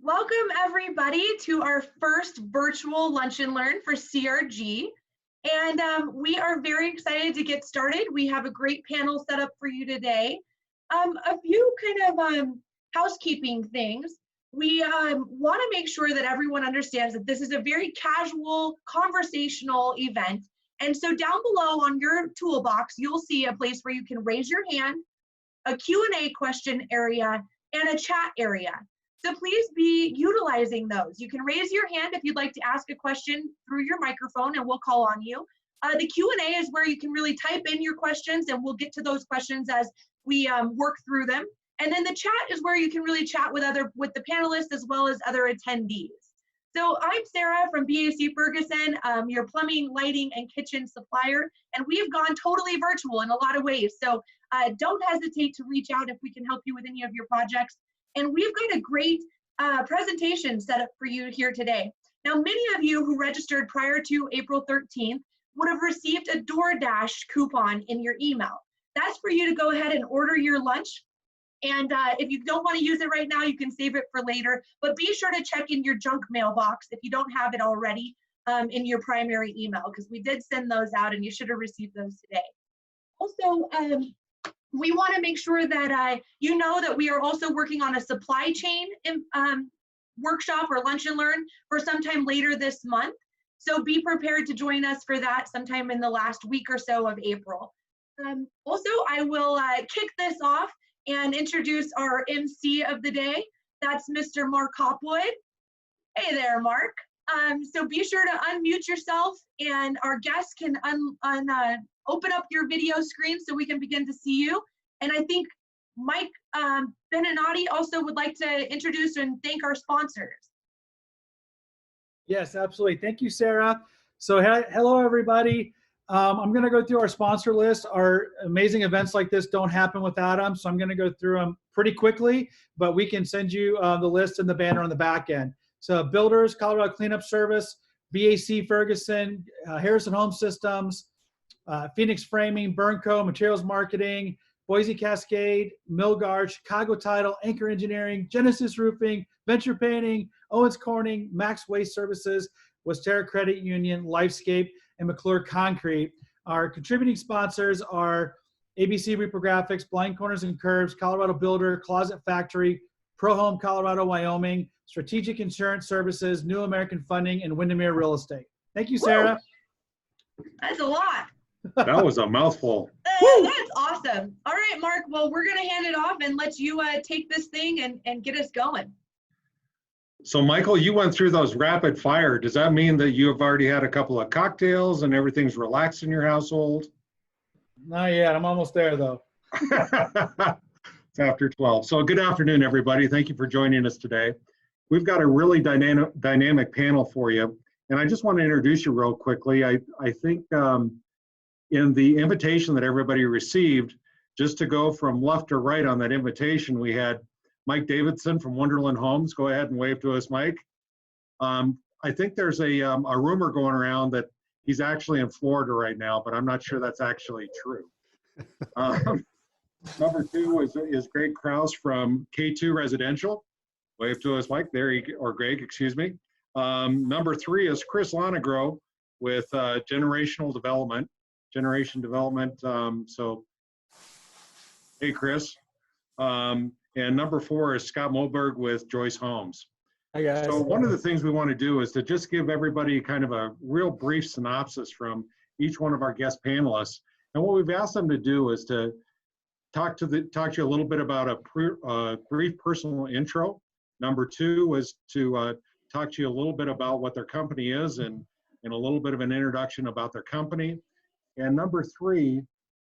Welcome everybody to our first virtual Lunch and Learn for CRG. And we are very excited to get started. We have a great panel set up for you today. A few kind of housekeeping things. We want to make sure that everyone understands that this is a very casual, conversational event. And so down below on your toolbox, you'll see a place where you can raise your hand, a Q&A question area, and a chat area. So please be utilizing those. You can raise your hand if you'd like to ask a question through your microphone and we'll call on you. The Q&A is where you can really type in your questions and we'll get to those questions as we work through them. And then the chat is where you can really chat with the panelists as well as other attendees. So I'm Sarah from BAC Ferguson, your plumbing, lighting, and kitchen supplier, and we have gone totally virtual in a lot of ways. So don't hesitate to reach out if we can help you with any of your projects. And we've got a great presentation set up for you here today. Now, many of you who registered prior to April 13th would have received a DoorDash coupon in your email. That's for you to go ahead and order your lunch. And if you don't want to use it right now, you can save it for later. But be sure to check in your junk mailbox if you don't have it already in your primary email, because we did send those out and you should have received those today. Also, we want to make sure that you know that we are also working on a supply chain workshop or lunch and learn for sometime later this month. So be prepared to join us for that sometime in the last week or so of April. Also, I will kick this off and introduce our MC of the day. That's Mr. Mark Hopwood. Hey there, Mark. So be sure to unmute yourself and our guests can open up your video screen so we can begin to see you. And I think Mike Beninati also would like to introduce and thank our sponsors. Yes, absolutely. Thank you, Sarah. So hello, everybody. I'm going to go through our sponsor list. Our amazing events like this don't happen without them. So I'm going to go through them pretty quickly, but we can send you the list and the banner on the back end. So Builders, Colorado Cleanup Service, BAC Ferguson, Harrison Home Systems, Phoenix Framing, Burnco, Materials Marketing, Boise Cascade, Milgard, Chicago Title, Anchor Engineering, Genesis Roofing, Venture Painting, Owens Corning, Max Waste Services, Westera Credit Union, Lifescape, and McClure Concrete. Our contributing sponsors are ABC Reprographics, Blind Corners and Curves, Colorado Builder, Closet Factory, Pro Home Colorado, Wyoming, Strategic Insurance Services, New American Funding, and Windermere Real Estate. Thank you, Sarah. Woo! That's a lot. That was a mouthful. That's awesome. All right, Mark, well, we're going to hand it off and let you take this thing and get us going. So, Michael, you went through those rapid fire. Does that mean that you have already had a couple of cocktails and everything's relaxed in your household? Not yet. I'm almost there, though. It's after 12. So good afternoon, everybody. Thank you for joining us today. We've got a really dynamic panel for you. And I just want to introduce you real quickly. I think in the invitation that everybody received, just to go from left to right on that invitation, we had Mike Davidson from Wonderland Homes. Go ahead and wave to us, Mike. I think there's a rumor going around that he's actually in Florida right now, but I'm not sure that's actually true. Number two is Greg Krause from K2 Residential. Wave to us, Mike. There, or Greg, excuse me. Number three is Chris Lonegro with Generation Development. So, hey, Chris. And number four is Scott Moberg with Joyce Homes. Hi, guys. So one of the things we want to do is to just give everybody kind of a real brief synopsis from each one of our guest panelists. And what we've asked them to do is to talk to you a little bit about a brief personal intro. Number two was to talk to you a little bit about what their company is and a little bit of an introduction about their company. And number three,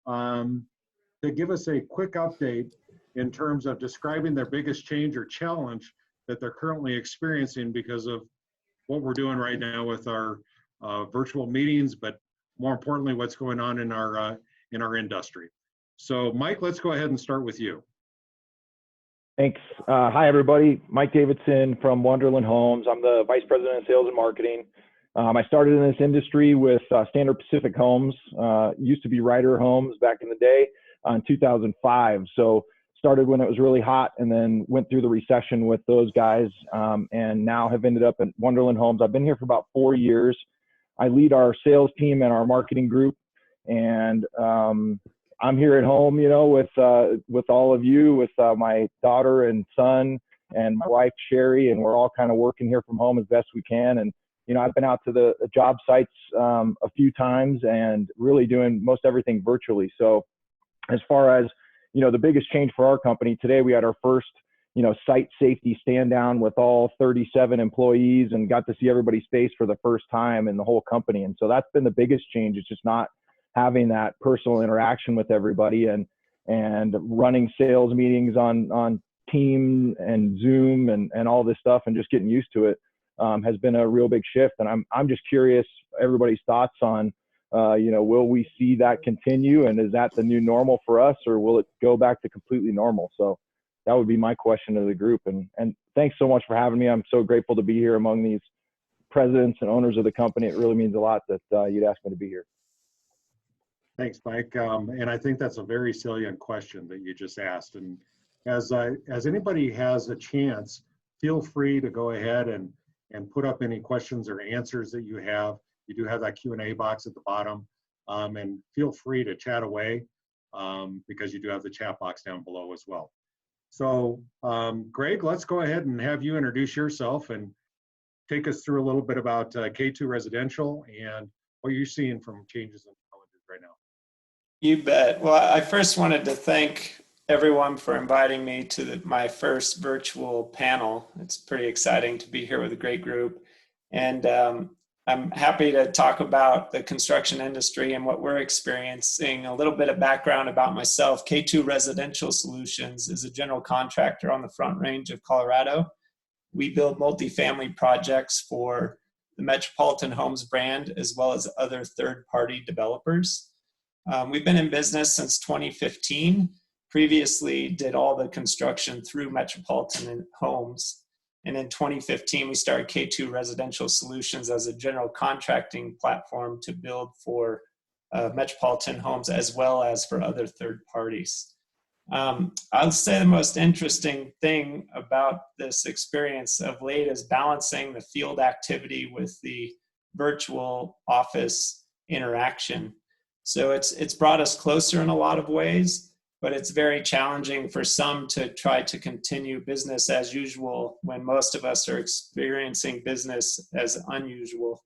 to give us a quick update in terms of describing their biggest change or challenge that they're currently experiencing because of what we're doing right now with our virtual meetings, but more importantly, what's going on in our industry. So Mike, let's go ahead and start with you. Thanks. Hi, everybody. Mike Davidson from Wonderland Homes. I'm the Vice President of Sales and Marketing. I started in this industry with Standard Pacific Homes, used to be Ryder Homes back in the day, in 2005. So started when it was really hot and then went through the recession with those guys, and now have ended up at Wonderland Homes. I've been here for about 4 years. I lead our sales team and our marketing group, and I'm here at home, with all of you, with my daughter and son and my wife Sherry, and we're all kind of working here from home as best we can. And I've been out to the job sites a few times and really doing most everything virtually. So as far as the biggest change for our company today, we had our first site safety stand down with all 37 employees and got to see everybody's face for the first time in the whole company. And so that's been the biggest change. It's just not having that personal interaction with everybody, and running sales meetings on Team and Zoom and all this stuff, and just getting used to it has been a real big shift. And I'm just curious everybody's thoughts on will we see that continue, and is that the new normal for us, or will it go back to completely normal? So that would be my question to the group. And thanks so much for having me. I'm so grateful to be here among these presidents and owners of the company. It really means a lot that you'd ask me to be here. Thanks, Mike. And I think that's a very salient question that you just asked. And as anybody has a chance, feel free to go ahead and put up any questions or answers that you have. You do have that Q&A box at the bottom, and feel free to chat away because you do have the chat box down below as well. So Greg, let's go ahead and have you introduce yourself and take us through a little bit about K2 Residential and what you're seeing from changes and challenges right now. You bet. Well, I first wanted to thank everyone for inviting me to my first virtual panel. It's pretty exciting to be here with a great group. And I'm happy to talk about the construction industry and what we're experiencing. A little bit of background about myself. K2 Residential Solutions is a general contractor on the Front Range of Colorado. We build multifamily projects for the Metropolitan Homes brand, as well as other third-party developers. We've been in business since 2015. Previously did all the construction through Metropolitan Homes. And in 2015, we started K2 Residential Solutions as a general contracting platform to build for Metropolitan Homes as well as for other third parties. I'll say the most interesting thing about this experience of late is balancing the field activity with the virtual office interaction. So it's brought us closer in a lot of ways, but it's very challenging for some to try to continue business as usual when most of us are experiencing business as unusual.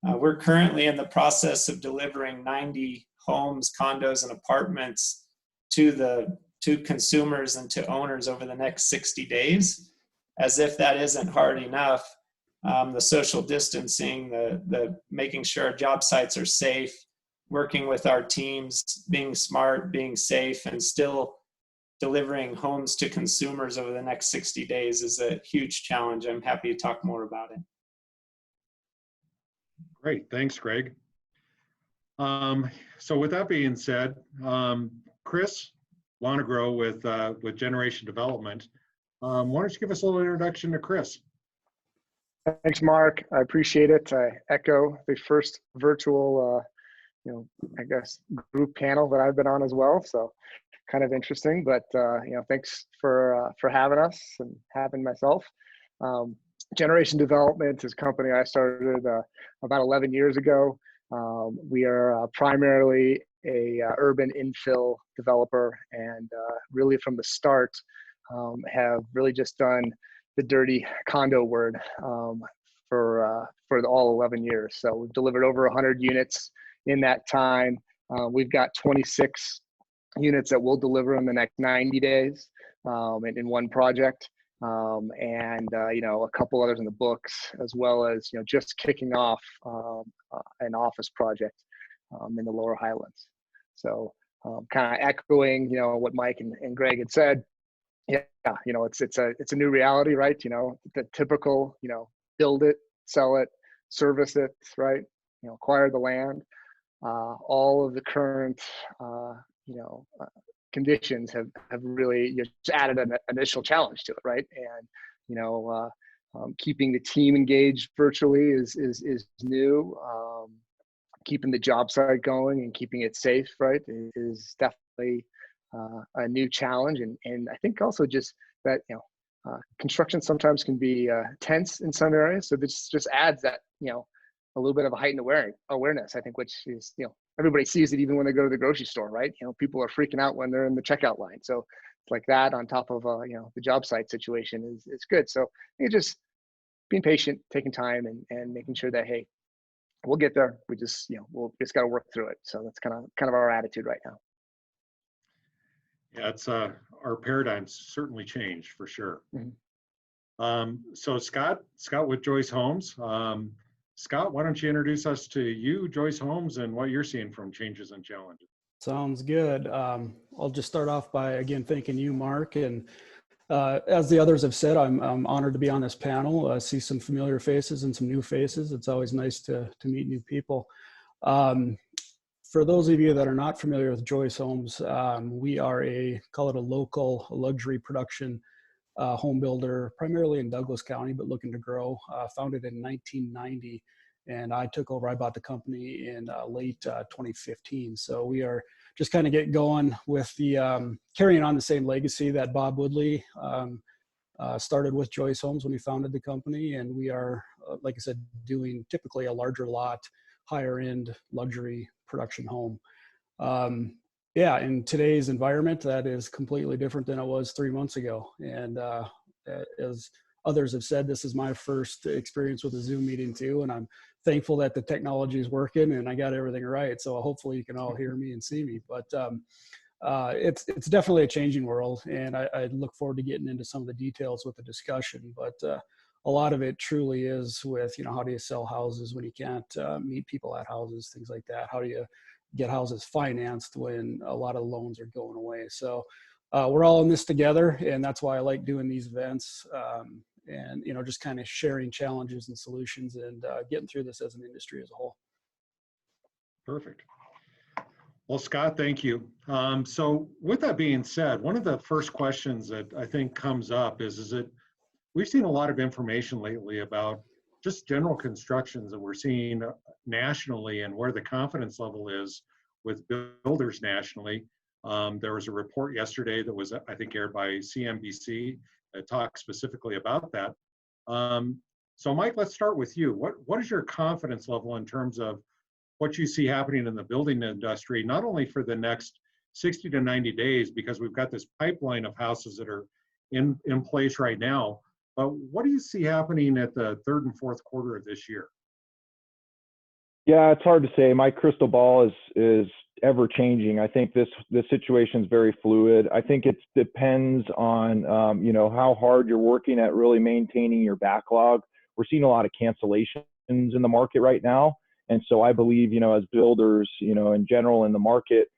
We're currently in the process of delivering 90 homes, condos, and apartments to consumers and to owners over the next 60 days. As if that isn't hard enough, the social distancing, the making sure our job sites are safe, working with our teams, being smart, being safe, and still delivering homes to consumers over the next 60 days is a huge challenge. I'm happy to talk more about it. Great, thanks, Greg. So with that being said, Chris Lonegro with Generation Development, why don't you give us a little introduction to Chris? Thanks, Mark. I appreciate it. I echo the first virtual I guess group panel that I've been on as well. So kind of interesting, but thanks for having us and having myself. Generation Development is a company I started about 11 years ago. We are primarily a urban infill developer, and really from the start have really just done the dirty condo word for all 11 years. So we've delivered over 100 units in that time. We've got 26 units that we'll deliver in the next 90 days in one project, and a couple others in the books, as well as just kicking off an office project in the Lower Highlands. So kind of echoing what Mike and Greg had said. Yeah, it's a new reality, right? The typical build it, sell it, service it, right? Acquire the land. All of the current conditions have really just added an initial challenge to it, right? And keeping the team engaged virtually is new. Keeping the job site going and keeping it safe, right, is definitely a new challenge. And I think also just that, construction sometimes can be tense in some areas. So this just adds that, a little bit of a heightened awareness, I think, which is, everybody sees it even when they go to the grocery store, right? People are freaking out when they're in the checkout line. So it's like that on top of, the job site situation is good. So I think just being patient, taking time, and making sure that, hey, we'll get there. We just, we'll just got to work through it. So that's kind of our attitude right now. Yeah, it's our paradigm's certainly changed for sure. Mm-hmm. So Scott with Joyce Homes. Scott, why don't you introduce us to you, Joyce Homes, and what you're seeing from changes and challenges? Sounds good. I'll just start off by, again, thanking you, Mark. And as the others have said, I'm honored to be on this panel. I see some familiar faces and some new faces. It's always nice to meet new people. For those of you that are not familiar with Joyce Homes, we are call it a local luxury production home builder, primarily in Douglas County, but looking to grow. Founded in 1990, and I took over. I bought the company in late 2015. So we are just kind of getting going with the carrying on the same legacy that Bob Woodley started with Joyce Homes when he founded the company. And we are, like I said, doing typically a larger lot, higher end luxury production home. Yeah, in today's environment, that is completely different than it was 3 months ago. And as others have said, this is my first experience with a Zoom meeting too. And I'm thankful that the technology is working and I got everything right. So hopefully you can all hear me and see me. But it's definitely a changing world. And I look forward to getting into some of the details with the discussion. But a lot of it truly is with, how do you sell houses when you can't meet people at houses, things like that? How do you get houses financed when a lot of loans are going away? So we're all in this together, and that's why I like doing these events, and just kind of sharing challenges and solutions and getting through this as an industry as a whole. Perfect. Well, Scott, thank you. So with that being said, one of the first questions that I think comes up is that we've seen a lot of information lately about just general constructions that we're seeing nationally and where the confidence level is with builders nationally. There was a report yesterday that was, I think, aired by CNBC that talked specifically about that. So Mike, let's start with you. What is your confidence level in terms of what you see happening in the building industry, not only for the next 60 to 90 days, because we've got this pipeline of houses that are in place right now, but what do you see happening at the third and fourth quarter of this year? Yeah, it's hard to say. My crystal ball is ever changing. I think this situation is very fluid. I think it depends on how hard you're working at really maintaining your backlog. We're seeing a lot of cancellations in the market right now, and so I believe as builders in general in the market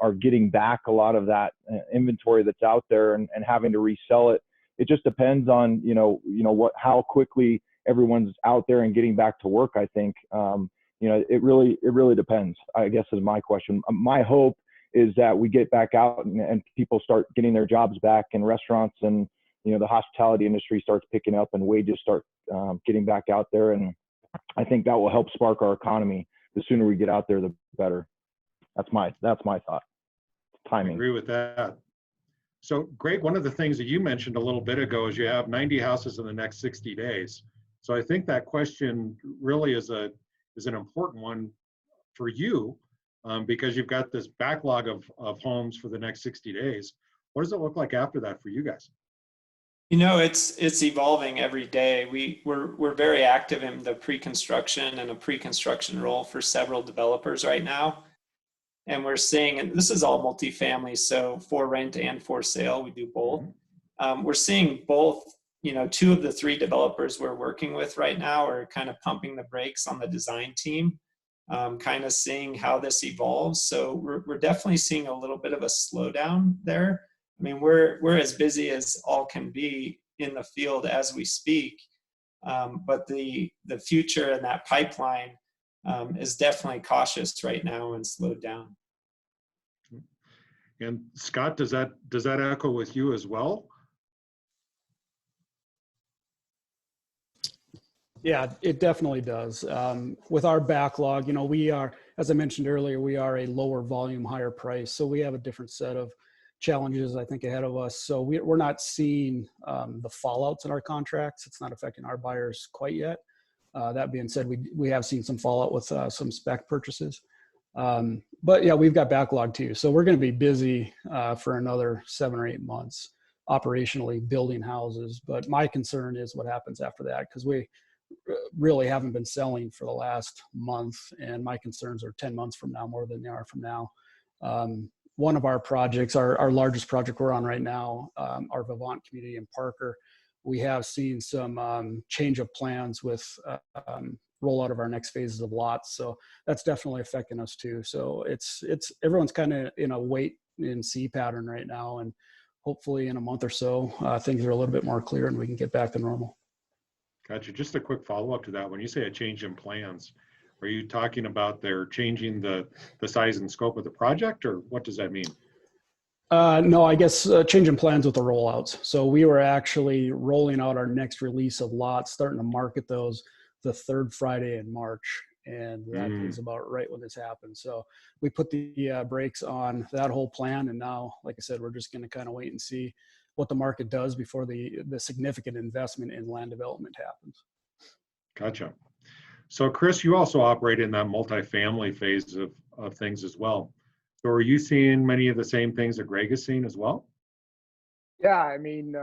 are getting back a lot of that inventory that's out there and having to resell it. It just depends on how quickly everyone's out there and getting back to work. I think it really depends, I guess, is my question. My hope is that we get back out and people start getting their jobs back in restaurants, and the hospitality industry starts picking up and wages start getting back out there, and I think that will help spark our economy. The sooner we get out there, the better. That's my thought. Timing. I agree with that. So Greg, one of the things that you mentioned a little bit ago is you have 90 houses in the next 60 days. So I think that question really is an important one for you because you've got this backlog of homes for the next 60 days. What does it look like after that for you guys? It's evolving every day. We're very active in the pre-construction and a pre-construction role for several developers right now. And we're seeing, and this is all multifamily, so for rent and for sale, we do both. We're seeing both, 2 of the 3 developers we're working with right now are kind of pumping the brakes on the design team, kind of seeing how this evolves. So we're definitely seeing a little bit of a slowdown there. I mean, we're as busy as all can be in the field as we speak, but the future and that pipeline is definitely cautious right now and slowed down. And Scott, does that echo with you as well? Yeah, it definitely does. With our backlog, we are, as I mentioned earlier, we are a lower volume, higher price. So we have a different set of challenges, I think, ahead of us. So we're not seeing the fallouts in our contracts. It's not affecting our buyers quite yet. That being said, we have seen some fallout with some spec purchases. But yeah, we've got backlog too. So we're going to be busy for another 7 or 8 months operationally building houses. But my concern is what happens after that, because we really haven't been selling for the last month. And my concerns are 10 months from now more than they are from now. One of our projects, our largest project we're on right now, our Vivant community in Parker, we have seen some change of plans with rollout of our next phases of lots. So that's definitely affecting us too. So it's everyone's kind of in a wait and see pattern right now. And hopefully in a month or so, things are a little bit more clear and we can get back to normal. Gotcha. Just a quick follow-up to that. When you say a change in plans, are you talking about they're changing the size and scope of the project, or what does that mean? No, I guess changing plans with the rollouts. So we were actually rolling out our next release of lots, starting to market those the third Friday in March. And that is about right when this happened. So we put the brakes on that whole plan. And now, like I said, we're just going to kind of wait and see what the market does before the significant investment in land development happens. Gotcha. So Chris, you also operate in that multifamily phase of things as well. So are you seeing many of the same things that Greg is seeing as well? Yeah, I mean,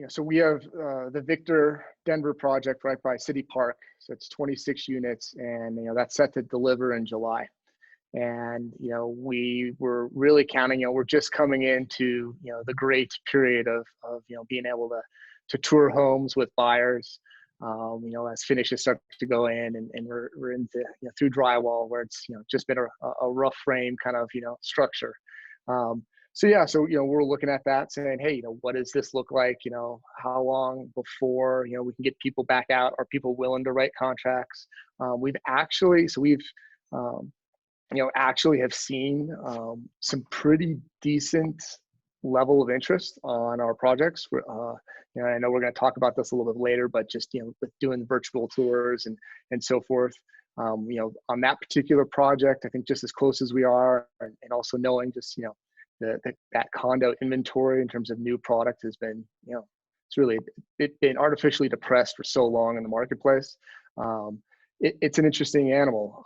so we have the Victor Denver project right by City Park. So it's 26 units, and that's set to deliver in July. And we were really counting. We're just coming into the great period of being able to tour homes with buyers. As finishes start to go in, and we're into through drywall, where it's just been a rough frame kind of structure. So we're looking at that, saying, hey, what does this look like? How long before we can get people back out? Are people willing to write contracts? We've actually have seen some pretty decent level of interest on our projects. I know we're going to talk about this a little bit later, but just with doing virtual tours and so forth. On that particular project, I think just as close as we are, and also knowing just that condo inventory in terms of new product has been it's been artificially depressed for so long in the marketplace. It's an interesting animal.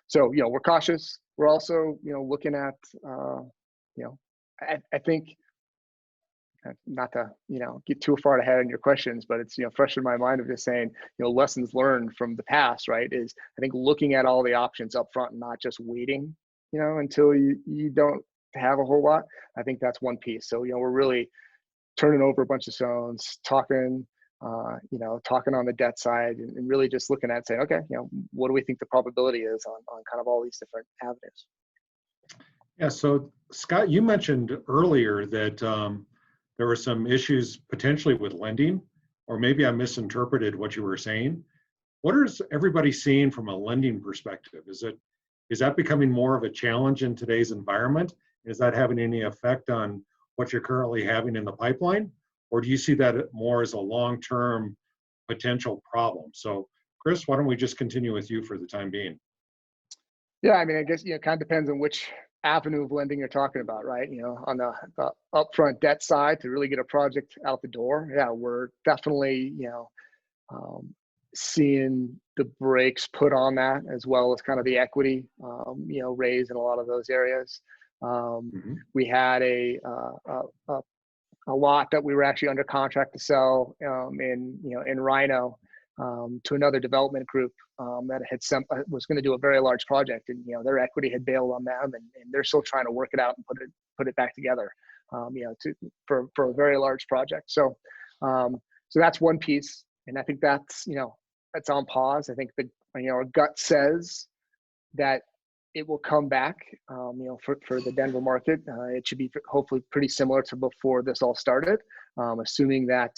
So we're cautious. We're also looking at I think, not to get too far ahead in your questions, but it's fresh in my mind of just saying lessons learned from the past, right? Is I think looking at all the options up front and not just waiting until you don't have a whole lot. I think that's one piece. So we're really turning over a bunch of zones, talking on the debt side, and really just looking at saying, okay, what do we think the probability is on kind of all these different avenues. Yeah, so Scott, you mentioned earlier that there were some issues potentially with lending, or maybe I misinterpreted what you were saying. What is everybody seeing from a lending perspective? Is that becoming more of a challenge in today's environment? Is that having any effect on what you're currently having in the pipeline? Or do you see that more as a long-term potential problem? So Chris, why don't we just continue with you for the time being? Yeah, I mean, I guess, it kind of depends on which avenue of lending you're talking about, right? On the upfront debt side to really get a project out the door. Yeah, we're definitely, seeing the brakes put on that, as well as kind of the equity, raised in a lot of those areas. We had a lot that we were actually under contract to sell in Rhino to another development group that was going to do a very large project, and their equity had bailed on them, and they're still trying to work it out and put it back together, for a very large project. So that's one piece, and I think that's on pause. I think our gut says that it will come back, for the Denver market. It should be hopefully pretty similar to before this all started, assuming that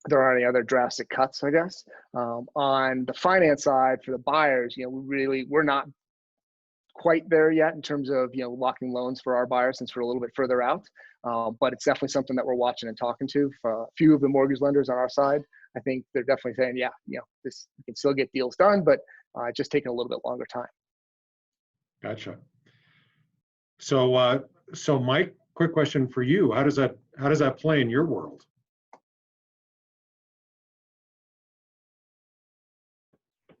there aren't any other drastic cuts, I guess. On the finance side for the buyers, we're not quite there yet in terms of locking loans for our buyers, since we're a little bit further out. But it's definitely something that we're watching and talking to. For a few of the mortgage lenders on our side, I think they're definitely saying, yeah, this, we can still get deals done, but just taking a little bit longer time. Gotcha. So, so Mike, quick question for you. How does that play in your world?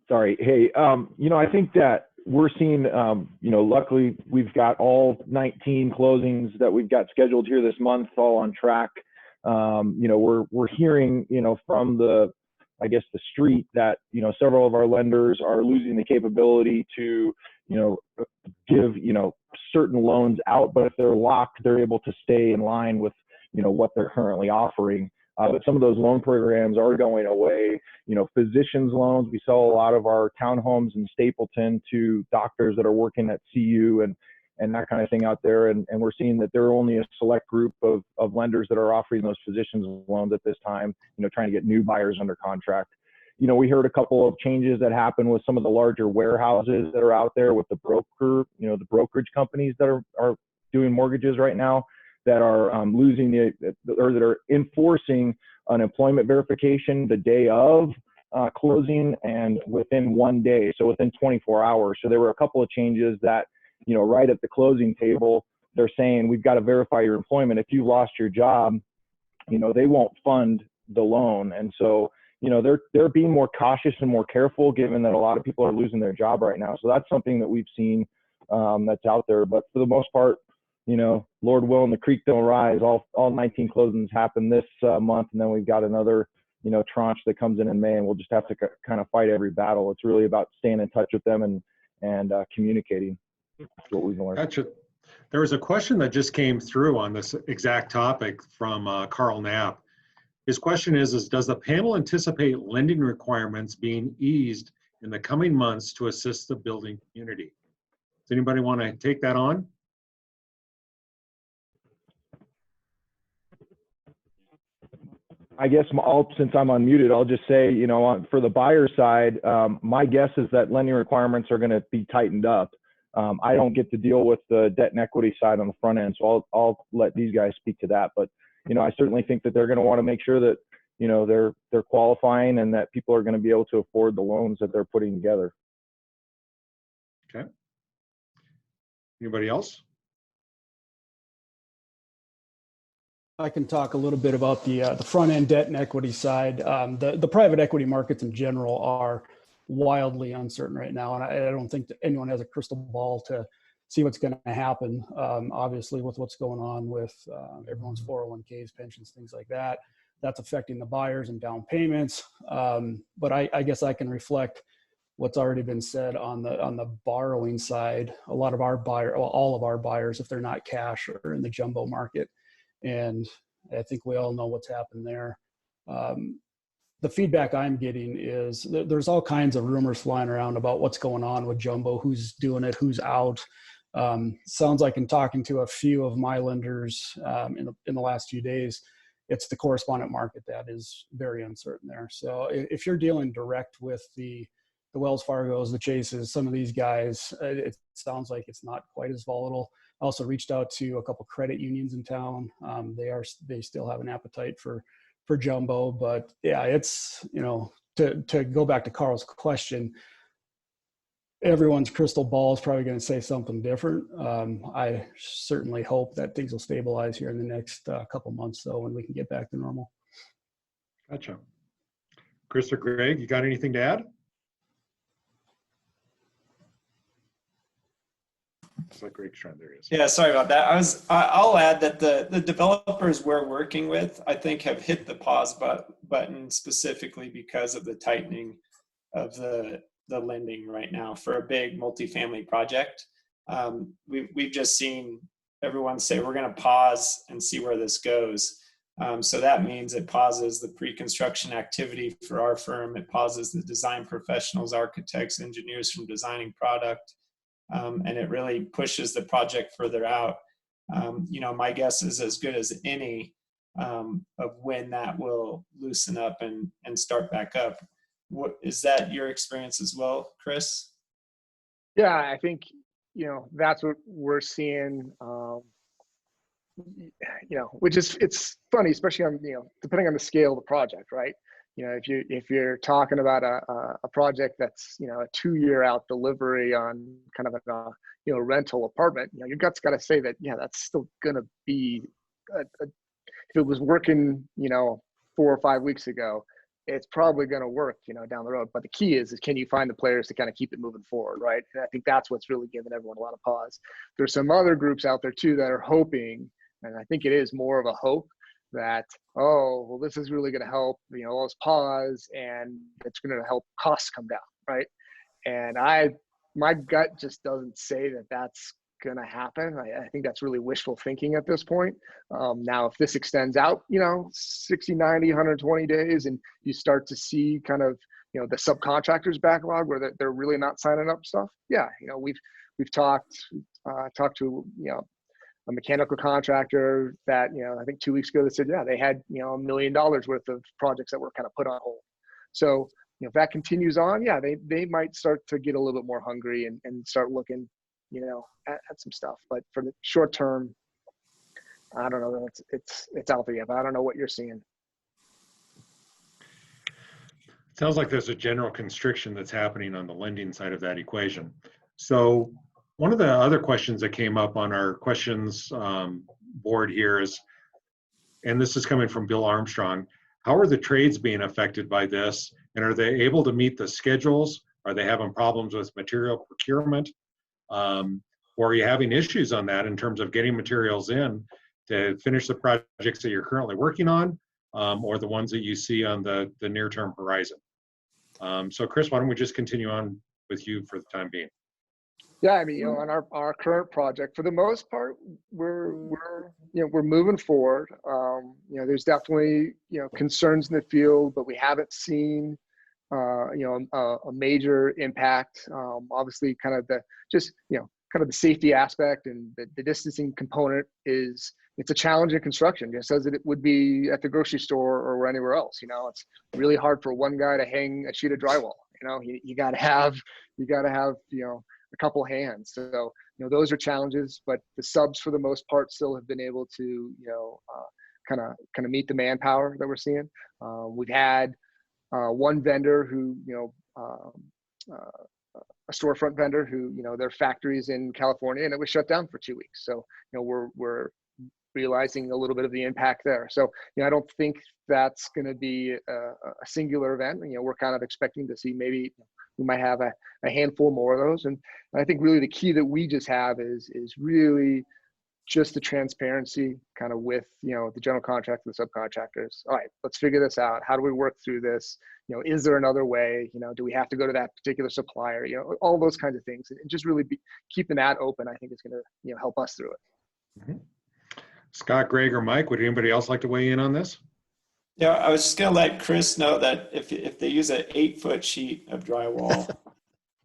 Sorry. Hey, I think that we're seeing, luckily we've got all 19 closings that we've got scheduled here this month, all on track. We're hearing, from the street that, several of our lenders are losing the capability to, give, certain loans out, but if they're locked, they're able to stay in line with, what they're currently offering. But some of those loan programs are going away. Physicians loans, we sell a lot of our townhomes in Stapleton to doctors that are working at CU and that kind of thing out there. And we're seeing that there are only a select group of lenders that are offering those physicians loans at this time, trying to get new buyers under contract. We heard a couple of changes that happened with some of the larger warehouses that are out there with the the brokerage companies that are doing mortgages right now, that are losing or that are enforcing an employment verification the day of closing and within 1 day, so within 24 hours. So there were a couple of changes that, right at the closing table, they're saying, we've got to verify your employment. If you lost your job, they won't fund the loan. And so, they're being more cautious and more careful, given that a lot of people are losing their job right now. So that's something that we've seen that's out there. But for the most part, Lord willing, the creek don't rise. All 19 closings happen this month, and then we've got another, tranche that comes in May, and we'll just have to kind of fight every battle. It's really about staying in touch with them and communicating. That's what we've learned. Gotcha. There was a question that just came through on this exact topic from Carl Knapp. His question is does the panel anticipate lending requirements being eased in the coming months to assist the building community? Does anybody want to take that on? I guess since I'm unmuted, I'll just say, for the buyer side, my guess is that lending requirements are going to be tightened up. I don't get to deal with the debt and equity side on the front end, so I'll let these guys speak to that. But I certainly think that they're going to want to make sure that they're qualifying and that people are going to be able to afford the loans that they're putting together. Okay. Anybody else? I can talk a little bit about the front end debt and equity side. The private equity markets in general are wildly uncertain right now, and I don't think that anyone has a crystal ball to see what's going to happen. Obviously, with what's going on with everyone's 401ks, pensions, things like that, that's affecting the buyers and down payments. But I guess I can reflect what's already been said on the borrowing side. All of our buyers, if they're not cash, are in the jumbo market. And I think we all know what's happened there. The feedback I'm getting is there's all kinds of rumors flying around about what's going on with jumbo, who's doing it, who's out. Sounds like in talking to a few of my lenders in the last few days, it's the correspondent market that is very uncertain there. So if you're dealing direct with the Wells Fargos, the Chases, some of these guys, it sounds like it's not quite as volatile. I also reached out to a couple credit unions in town. They still have an appetite for jumbo, but yeah, it's, to go back to Carl's question, everyone's crystal ball is probably going to say something different. I certainly hope that things will stabilize here in the next couple months, though, when we can get back to normal. Gotcha. Chris or Greg, you got anything to add? It's like Greg's trying, there he is. Yeah, sorry about that. I'll add that the developers we're working with, I think, have hit the pause button specifically because of the tightening of the lending right now for a big multifamily project. We've just seen everyone say we're going to pause and see where this goes. So that means it pauses the pre-construction activity for our firm. It pauses the design professionals, architects, engineers from designing product. And it really pushes the project further out. My guess is as good as any of when that will loosen up and start back up. Is that your experience as well, Chris? Yeah, I think, that's what we're seeing. which is, it's funny, especially on, depending on the scale of the project, right? If you're talking about a project that's, a 2-year out delivery on kind of a rental apartment, your gut's got to say that, yeah, that's still going to be, if it was working, 4 or 5 weeks ago, it's probably going to work, down the road. But the key is can you find the players to kind of keep it moving forward, right? And I think that's what's really giving everyone a lot of pause. There's some other groups out there too that are hoping, and I think it is more of a hope, that, oh, well, this is really going to help, all this pause, and it's going to help costs come down, right? And my gut just doesn't say that that's going to happen. I think that's really wishful thinking at this point. Now, if this extends out, 60, 90, 120 days, and you start to see kind of, the subcontractors backlog where they're really not signing up stuff. Yeah. We've talked to, a mechanical contractor that, I think 2 weeks ago, they said, yeah, they had, $1 million worth of projects that were kind of put on hold. So, if that continues on, yeah, they might start to get a little bit more hungry and start looking, at some stuff. But for the short term, I don't know. It's out there, but I don't know what you're seeing. Sounds like there's a general constriction that's happening on the lending side of that equation. So one of the other questions that came up on our questions board here is, and this is coming from Bill Armstrong, how are the trades being affected by this? And are they able to meet the schedules? Are they having problems with material procurement? Or are you having issues on that in terms of getting materials in to finish the projects that you're currently working on, or the ones that you see on the near-term horizon? So Chris, why don't we just continue on with you for the time being? Yeah, I mean, on our current project, for the most part, we're moving forward. There's definitely, concerns in the field, but we haven't seen, a major impact. Obviously, kind of the safety aspect and the distancing component it's a challenge in construction, just as it would be at the grocery store or anywhere else. It's really hard for one guy to hang a sheet of drywall. You got to have a couple hands. So, those are challenges, but the subs for the most part still have been able to, kind of meet the manpower that we're seeing. We've had one vendor who, a storefront vendor who, their factory's in California and it was shut down for 2 weeks. So, we're realizing a little bit of the impact there. So, I don't think that's going to be a singular event. We're kind of expecting to see maybe we might have a handful more of those. And I think really the key that we just have is really just the transparency kind of with, the general contractor, the subcontractors. All right, let's figure this out. How do we work through this? Is there another way? Do we have to go to that particular supplier? All those kinds of things, and just really keeping that open, I think is going to, help us through it. Mm-hmm. Scott, Greg, or Mike, would anybody else like to weigh in on this? Yeah, I was just going to let Chris know that if they use an 8-foot sheet of drywall,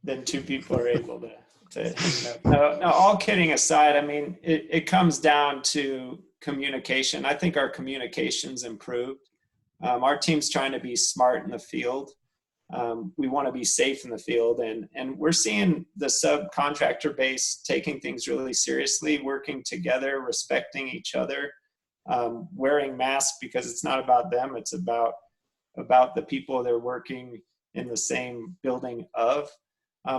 then 2 people are able to no, all kidding aside, I mean, it comes down to communication. I think our communication's improved. Our team's trying to be smart in the field. We want to be safe in the field, and we're seeing the subcontractor base taking things really seriously, working together, respecting each other, wearing masks because it's not about them, it's about the people they're working in the same building of.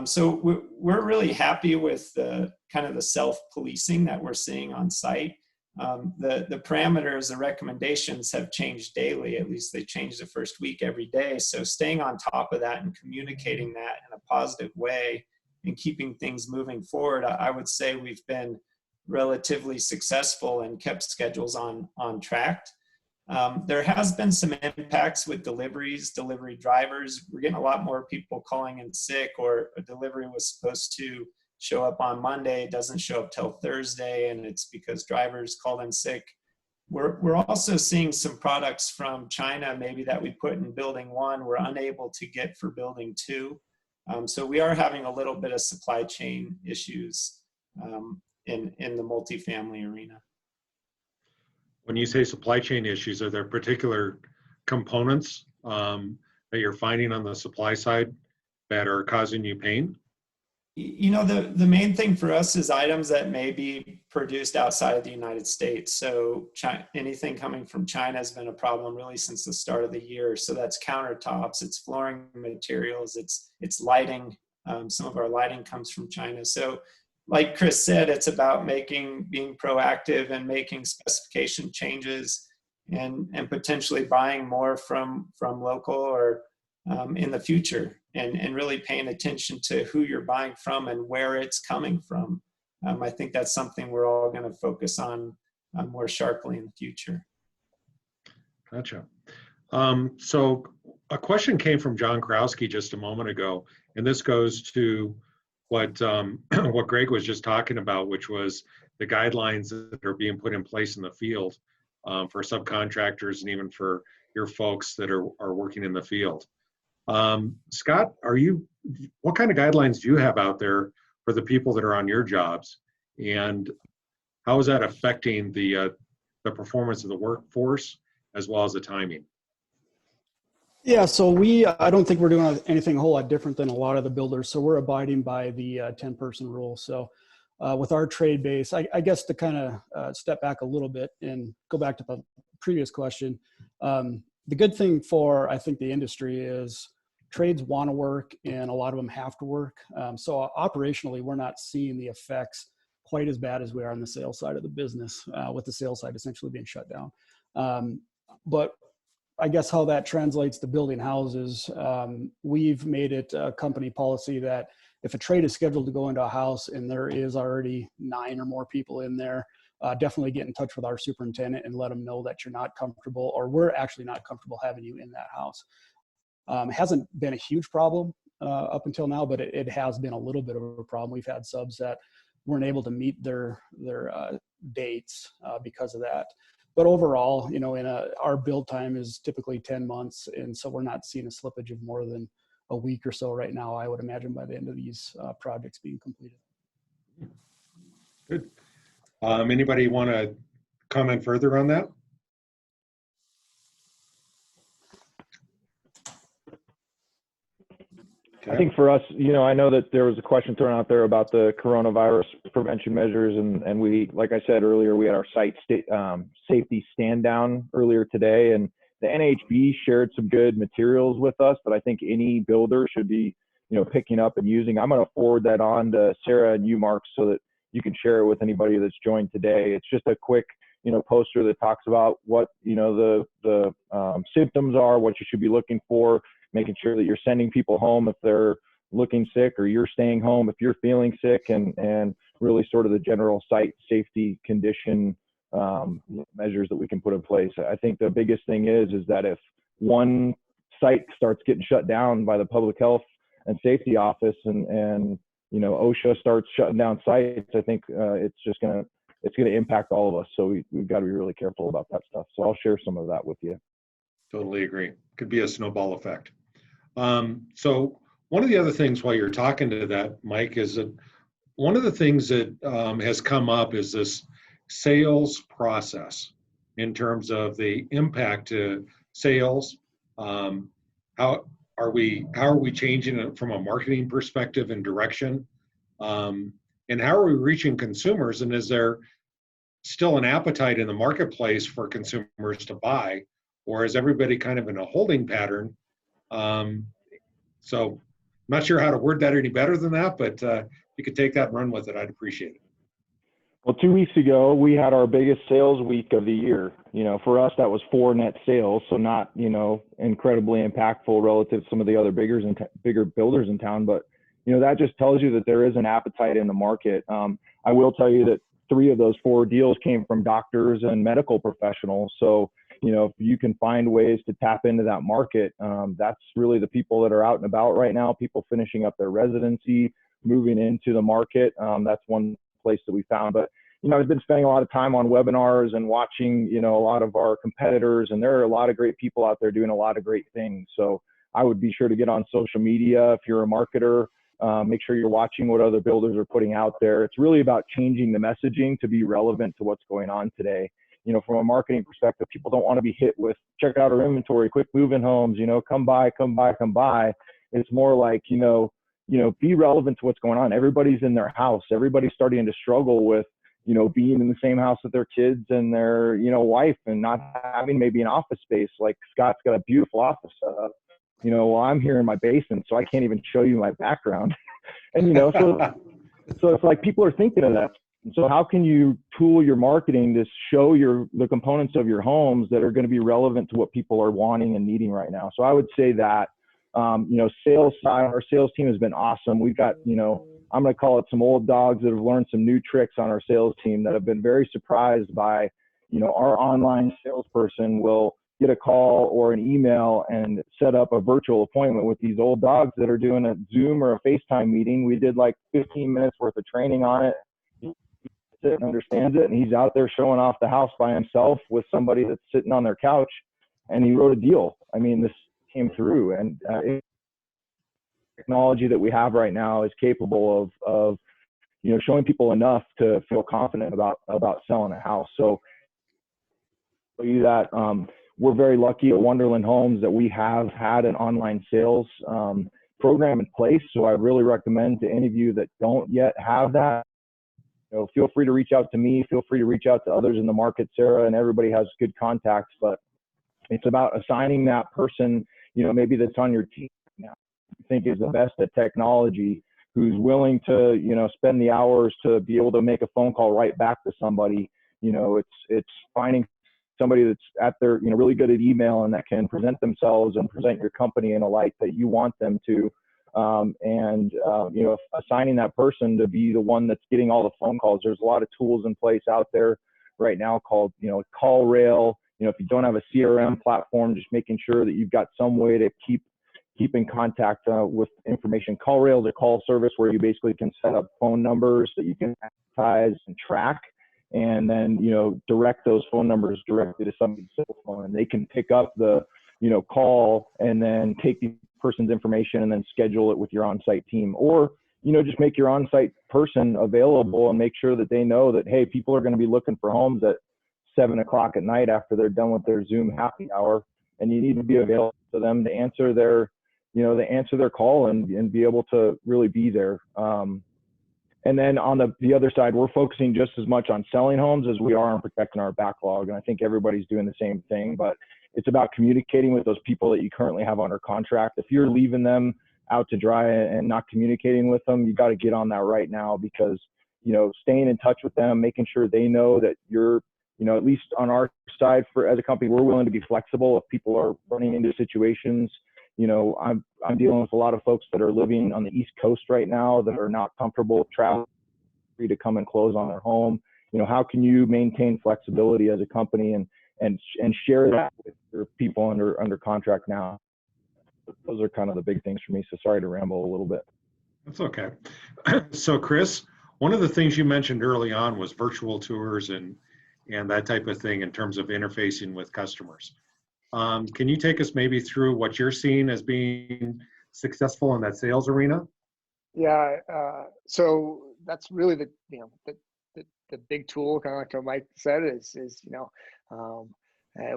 So we're really happy with the kind of the self-policing that we're seeing on site. The parameters, the recommendations have changed daily. At least they change the first week every day. So staying on top of that and communicating that in a positive way and keeping things moving forward, I would say we've been relatively successful and kept schedules on track. There has been some impacts with delivery drivers. We're getting a lot more people calling in sick, or a delivery was supposed to show up on Monday, it doesn't show up till Thursday, and it's because drivers called in sick. We're also seeing some products from China, maybe that we put in building 1, we're unable to get for building 2. So we are having a little bit of supply chain issues in the multifamily arena. When you say supply chain issues, are there particular components that you're finding on the supply side that are causing you pain? You know, the main thing for us is items that may be produced outside of the United States. So anything coming from China has been a problem really since the start of the year. So that's countertops, it's flooring materials, it's lighting. Some of our lighting comes from China. So like Chris said, it's about being proactive and making specification changes and potentially buying more from local or in the future, and really paying attention to who you're buying from and where it's coming from. I think that's something we're all going to focus on more sharply in the future. Gotcha. So a question came from John Krowski just a moment ago, and this goes to what what Greg was just talking about, which was the guidelines that are being put in place in the field for subcontractors and even for your folks that are working in the field. Scott, what kind of guidelines do you have out there for the people that are on your jobs, and how is that affecting the performance of the workforce as well as the timing? Yeah, so I don't think we're doing anything a whole lot different than a lot of the builders. So we're abiding by the 10-person rule. So with our trade base, I guess to kind of step back a little bit and go back to the previous question, the good thing for, I think, the industry is trades want to work and a lot of them have to work. So operationally, we're not seeing the effects quite as bad as we are on the sales side of the business, with the sales side essentially being shut down. But I guess how that translates to building houses, we've made it a company policy that if a trade is scheduled to go into a house and there is already 9 or more people in there, definitely get in touch with our superintendent and let them know that you're not comfortable, or we're actually not comfortable having you in that house. It hasn't been a huge problem up until now, but it has been a little bit of a problem. We've had subs that weren't able to meet their dates because of that. But overall, you know, our build time is typically 10 months. And so we're not seeing a slippage of more than a week or so right now, I would imagine, by the end of these projects being completed. Good. Anybody want to comment further on that? I think for us, you know, I know that there was a question thrown out there about the coronavirus prevention measures, and we, like I said earlier, we had our site safety stand down earlier today, and the NHB shared some good materials with us that I think any builder should be, you know, picking up and using. I'm going to forward that on to Sarah and you, Mark, so that you can share it with anybody that's joined today. It's just a quick, you know, poster that talks about what, you know, the symptoms are, what you should be looking for, making sure that you're sending people home if they're looking sick, or you're staying home if you're feeling sick, and really sort of the general site safety condition measures that we can put in place. I think the biggest thing is that if one site starts getting shut down by the public health and safety office, and you know, OSHA starts shutting down sites, I think it's going to impact all of us. So we've got to be really careful about that stuff. So I'll share some of that with you. Totally agree. Could be a snowball effect. So one of the other things while you're talking to that, Mike, is that one of the things that has come up is this sales process in terms of the impact to sales. How are we changing it from a marketing perspective and direction? And how are we reaching consumers? And is there still an appetite in the marketplace for consumers to buy, or is everybody kind of in a holding pattern? So I'm not sure how to word that any better than that, but you could take that and run with it. I'd appreciate it. Well, 2 weeks ago, we had our biggest sales week of the year. You know, for us, that was 4 net sales. So not, you know, incredibly impactful relative to some of the other bigger builders in town. But, you know, that just tells you that there is an appetite in the market. I will tell you that 3 of those 4 deals came from doctors and medical professionals. So, you know, if you can find ways to tap into that market, that's really the people that are out and about right now, people finishing up their residency, moving into the market. That's one place that we found. But, you know, I've been spending a lot of time on webinars and watching, you know, a lot of our competitors, and there are a lot of great people out there doing a lot of great things. So I would be sure to get on social media if you're a marketer. Make sure you're watching what other builders are putting out there. It's really about changing the messaging to be relevant to what's going on today. You know, from a marketing perspective, people don't want to be hit with, check out our inventory, quick move-in homes, you know, come by. It's more like, you know, be relevant to what's going on. Everybody's in their house. Everybody's starting to struggle with, being in the same house with their kids and their, wife, and not having maybe an office space. Like Scott's got a beautiful office setup. Well, I'm here in my basement, so I can't even show you my background. And, so it's like people are thinking of that. So how can you tool your marketing to show the components of your homes that are going to be relevant to what people are wanting and needing right now? So I would say that, sales side, our sales team has been awesome. We've got, I'm going to call it some old dogs that have learned some new tricks on our sales team that have been very surprised by, our online salesperson will get a call or an email and set up a virtual appointment with these old dogs that are doing a Zoom or a FaceTime meeting. We did like 15 minutes worth of training on it. He sits and understands it, and he's out there showing off the house by himself with somebody that's sitting on their couch, and he wrote a deal. I mean, this came through, and technology that we have right now is capable of showing people enough to feel confident about selling a house. So that we're very lucky at Wonderland Homes that we have had an online sales program in place. So I really recommend to any of you that don't yet have that, feel free to reach out to me, feel free to reach out to others in the market. Sarah and everybody has good contacts, but it's about assigning that person, maybe that's on your team now, you think is the best at technology, who's willing to, spend the hours to be able to make a phone call right back to somebody. It's finding somebody that's at their, really good at email and that can present themselves and present your company in a light that you want them to. Assigning that person to be the one that's getting all the phone calls. There's a lot of tools in place out there right now called, CallRail. If you don't have a CRM platform, just making sure that you've got some way to keep in contact with information. CallRail is a call service where you basically can set up phone numbers that you can advertise and track, and then, direct those phone numbers directly to somebody's cell phone, and they can pick up the, call and then take the person's information and then schedule it with your on-site team, or, just make your on-site person available and make sure that they know that, hey, people are going to be looking for homes at 7 o'clock at night after they're done with their Zoom happy hour, and you need to be available to them to answer their, their call and be able to really be there. And then on the other side, we're focusing just as much on selling homes as we are on protecting our backlog. And I think everybody's doing the same thing, but it's about communicating with those people that you currently have under contract. If you're leaving them out to dry and not communicating with them, you got to get on that right now, because, staying in touch with them, making sure they know that you're, at least on our side as a company, we're willing to be flexible if people are running into situations. I'm dealing with a lot of folks that are living on the East Coast right now that are not comfortable traveling to come and close on their home. How can you maintain flexibility as a company and share that with your people under contract now? Those are kind of the big things for me. So sorry to ramble a little bit. That's okay. So Chris, one of the things you mentioned early on was virtual tours and that type of thing in terms of interfacing with customers. Can you take us maybe through what you're seeing as being successful in that sales arena? Yeah, so that's really the big tool, kind of like what Mike said, is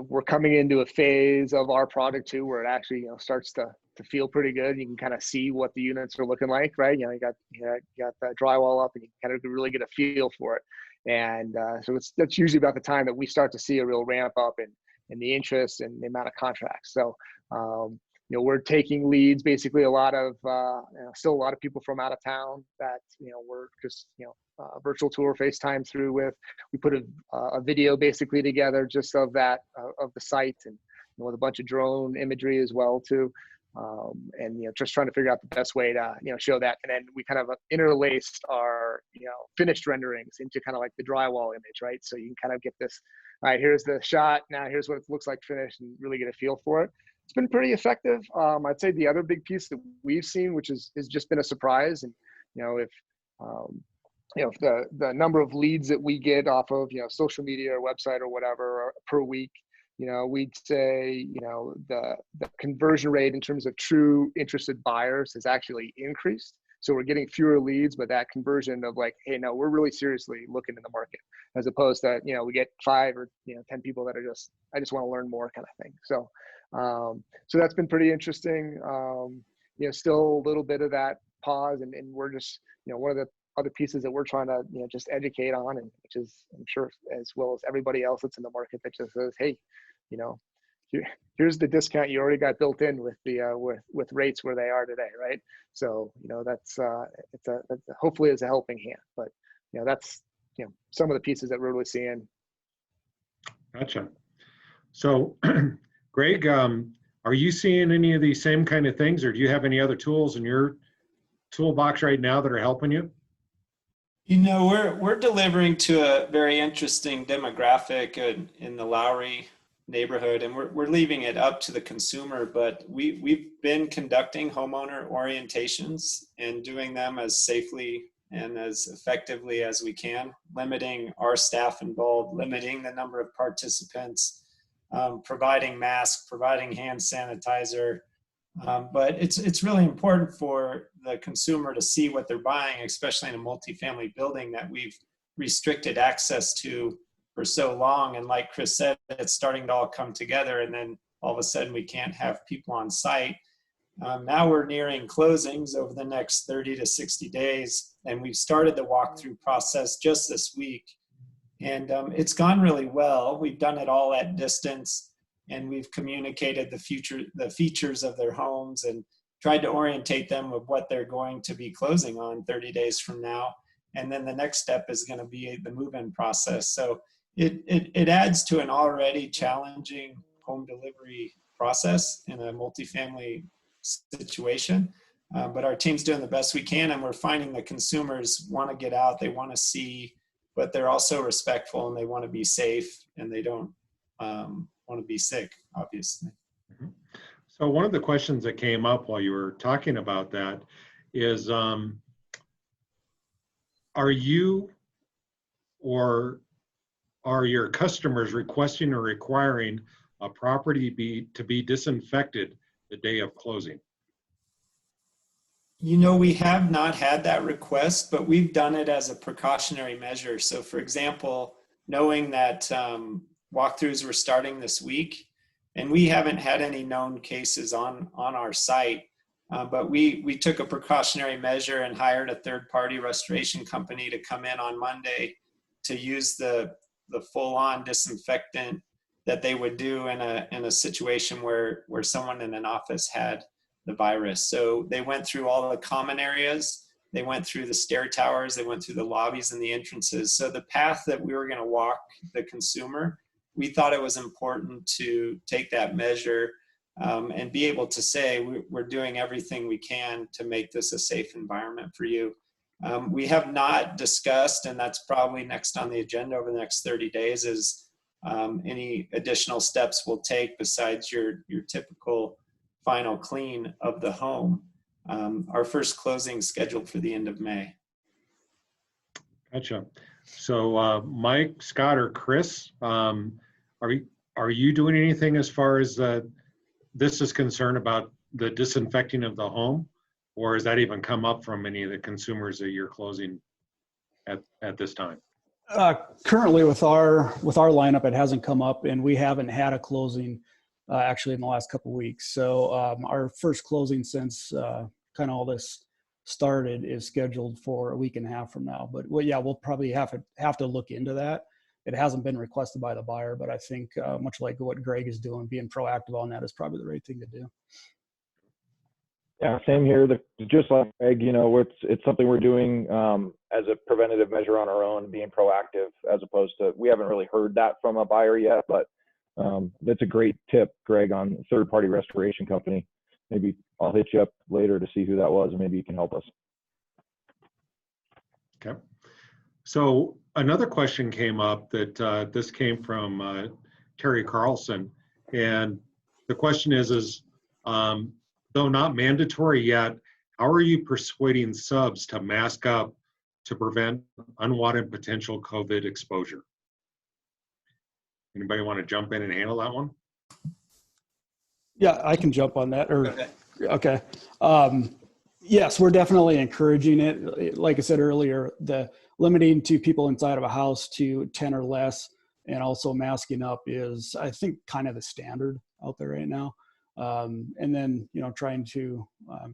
we're coming into a phase of our product too where it actually starts to feel pretty good. You can kind of see what the units are looking like, right? You got the drywall up, and you kind of really get a feel for it. And so that's usually about the time that we start to see a real ramp up in the interest and the amount of contracts. So, we're taking leads, basically a lot of, still a lot of people from out of town that, we're just, virtual tour, FaceTime through with. We put a video basically together just of that, of the site, and with a bunch of drone imagery as well too. And, just trying to figure out the best way to, show that. And then we kind of interlaced our, finished renderings into kind of like the drywall image, right? So you can kind of get this, all right, here's the shot. Now here's what it looks like finished, and really get a feel for it. It's been pretty effective. I'd say the other big piece that we've seen, which has just been a surprise, and, if the number of leads that we get off of, social media or website or whatever per week, we'd say, the conversion rate in terms of true interested buyers has actually increased. So we're getting fewer leads, but that conversion of like, hey, no, we're really seriously looking in the market, as opposed to, we get 5 or 10 people that are just, I just want to learn more kind of thing. So, so that's been pretty interesting. Still a little bit of that, pause, and we're just, one of the other pieces that we're trying to, just educate on, and which is, I'm sure, as well as everybody else that's in the market, that just says, hey, here's the discount you already got built in with the with rates where they are today, right? So that's hopefully is a helping hand, but that's some of the pieces that we're really seeing. Gotcha. So Greg, are you seeing any of these same kind of things, or do you have any other tools in your toolbox right now that are helping you? We're delivering to a very interesting demographic in the Lowry neighborhood, and we're leaving it up to the consumer, but we've been conducting homeowner orientations and doing them as safely and as effectively as we can, limiting our staff involved, limiting the number of participants, providing masks, providing hand sanitizer. But it's really important for the consumer to see what they're buying, especially in a multifamily building that we've restricted access to for so long. And like Chris said, it's starting to all come together, and then all of a sudden we can't have people on site. Now we're nearing closings over the next 30 to 60 days, and we've started the walkthrough process just this week. And it's gone really well. We've done it all at distance, and we've communicated the features of their homes and tried to orientate them with what they're going to be closing on 30 days from now. And then the next step is going to be the move-in process. So it adds to an already challenging home delivery process in a multifamily situation. But our team's doing the best we can, and we're finding that consumers want to get out, they want to see, but they're also respectful, and they want to be safe, and they don't want to be sick, obviously. Mm-hmm. So one of the questions that came up while you were talking about that is, are you or are your customers requesting or requiring a property to be disinfected the day of closing? We have not had that request, but we've done it as a precautionary measure. So for example, knowing that walkthroughs were starting this week, and we haven't had any known cases on our site, but we took a precautionary measure and hired a third-party restoration company to come in on Monday to use the full-on disinfectant that they would do in a situation where someone in an office had the virus. So they went through all the common areas, they went through the stair towers, they went through the lobbies and the entrances. So the path that we were going to walk the consumer, we thought it was important to take that measure and be able to say we're doing everything we can to make this a safe environment for you. We have not discussed, and that's probably next on the agenda over the next 30 days, is any additional steps we'll take besides your typical final clean of the home. Our first closing is scheduled for the end of May. Gotcha. So Mike, Scott, or Chris, are you doing anything as far as this is concerned about the disinfecting of the home, or has that even come up from any of the consumers that you're closing at this time? Currently with our lineup, it hasn't come up, and we haven't had a closing actually in the last couple of weeks. So our first closing since kind of all this started is scheduled for a week and a half from now. But well, yeah, we'll probably have to look into that. It hasn't been requested by the buyer, but I think much like what Greg is doing, being proactive on that is probably the right thing to do. Yeah, same here. Just like Greg, it's something we're doing as a preventative measure on our own, being proactive, as opposed to, we haven't really heard that from a buyer yet, but that's a great tip, Greg, on third-party restoration company. Maybe I'll hit you up later to see who that was, and maybe you can help us. Okay. So another question came up that this came from Terry Carlson, and the question is though not mandatory yet, how are you persuading subs to mask up to prevent unwanted potential COVID exposure? Anybody want to jump in and handle that one? Yeah, I can jump on that. Okay. Yes, we're definitely encouraging it. Like I said earlier, the limiting to people inside of a house to 10 or less, and also masking up is, I think, kind of the standard out there right now. And then, trying to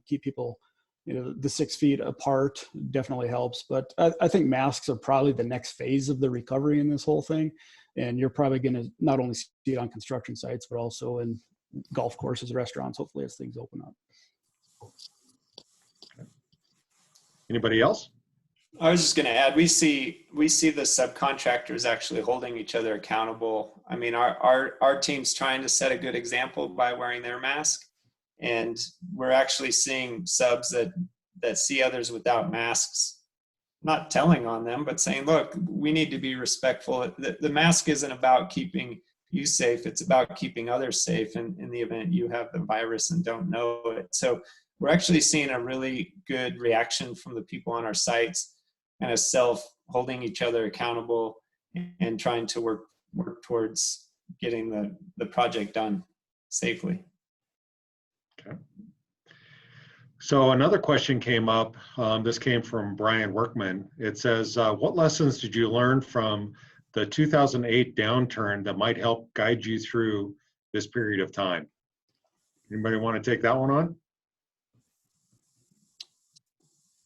keep people the 6 feet apart definitely helps. But I think masks are probably the next phase of the recovery in this whole thing. And you're probably going to not only see it on construction sites, but also in golf courses, restaurants, hopefully as things open up. Anybody else? I was just going to add, we see the subcontractors actually holding each other accountable. I mean, our team's trying to set a good example by wearing their mask, and we're actually seeing subs that see others without masks, not telling on them, but saying, look, we need to be respectful. The mask isn't about keeping you safe. It's about keeping others safe in the event you have the virus and don't know it. So we're actually seeing a really good reaction from the people on our sites, kind of holding each other accountable and trying to work towards getting the project done safely. Okay. So another question came up. This came from Brian Workman. It says, what lessons did you learn from the 2008 downturn that might help guide you through this period of time? Anybody want to take that one on?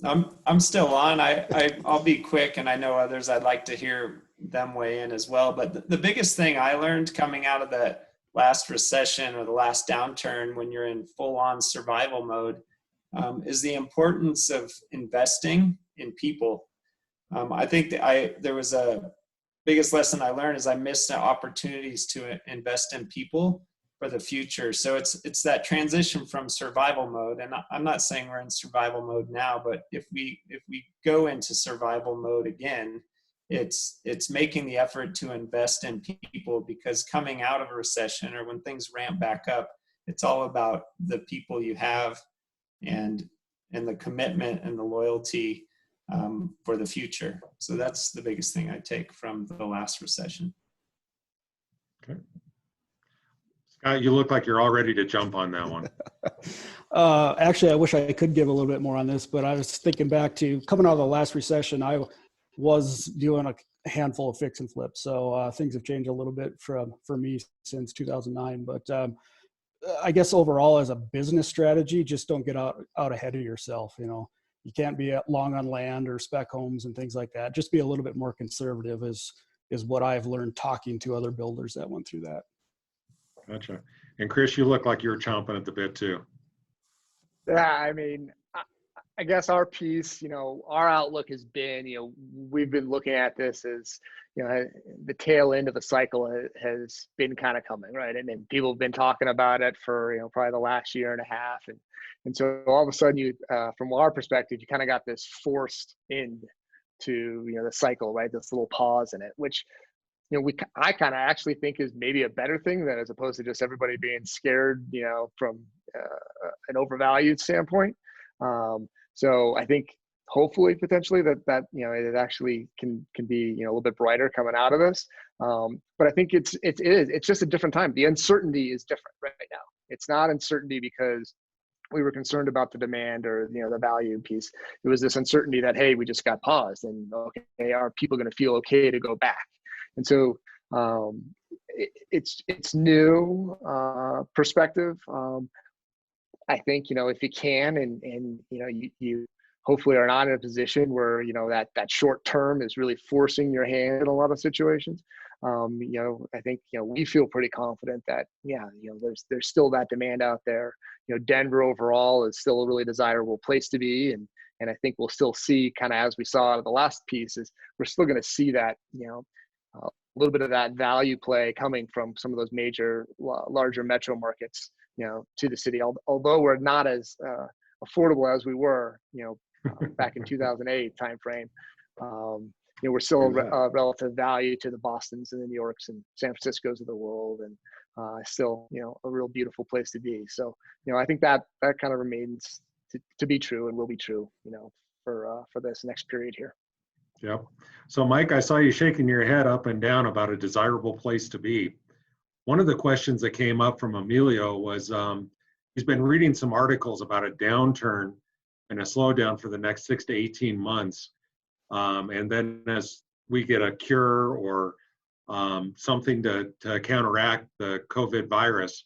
I'm still on. I'll be quick, and I know others, I'd like to hear them weigh in as well. But the biggest thing I learned coming out of the last recession or the last downturn, when you're in full-on survival mode, is the importance of investing in people. I think that there was a biggest lesson I learned is I missed opportunities to invest in people for the future. So it's that transition from survival mode, and I'm not saying we're in survival mode now, but if we go into survival mode again, it's making the effort to invest in people, because coming out of a recession or when things ramp back up, it's all about the people you have and the commitment and the loyalty for the future. So that's the biggest thing I take from the last recession. Okay. Scott, you look like you're all ready to jump on that one. Actually, I wish I could give a little bit more on this, but I was thinking back to coming out of the last recession. I was doing a handful of fix and flips, so things have changed a little bit for me since 2009. But I guess overall, as a business strategy, just don't get out ahead of yourself. You can't be long on land or spec homes and things like that. Just be a little bit more conservative is what I've learned talking to other builders that went through that. Gotcha. And Chris, you look like you're chomping at the bit too. Yeah, I mean, I guess our piece, our outlook has been, we've been looking at this as, the tail end of the cycle has been kind of coming, right? And then people have been talking about it for, probably the last year and a half. And so all of a sudden from our perspective, you kind of got this forced end to, the cycle, right? This little pause in it, which, I kind of actually think is maybe a better thing than as opposed to just everybody being scared, from an overvalued standpoint. So I think hopefully potentially that it actually can be a little bit brighter coming out of this. But I think it's just a different time. The uncertainty is different right now. It's not uncertainty because we were concerned about the demand or the value piece. It was this uncertainty that, hey, we just got paused, and okay, are people going to feel okay to go back? And so it's new perspective. I think if you can and you hopefully are not in a position where that short term is really forcing your hand in a lot of situations. I think we feel pretty confident that there's still that demand out there. Denver overall is still a really desirable place to be, and I think we'll still see, kind of as we saw out of the last piece, is we're still going to see that a little bit of that value play coming from some of those major larger metro markets to the city, although we're not as affordable as we were back in 2008 timeframe. We're still a relative value to the Bostons and the New Yorks and San Franciscos of the world, and still a real beautiful place to be. So I think that kind of remains to be true and will be true for this next period here. Yep. So Mike, I saw you shaking your head up and down about a desirable place to be. One of the questions that came up from Emilio was he's been reading some articles about a downturn and a slowdown for the next 6 to 18 months. And then as we get a cure or something to counteract the COVID virus,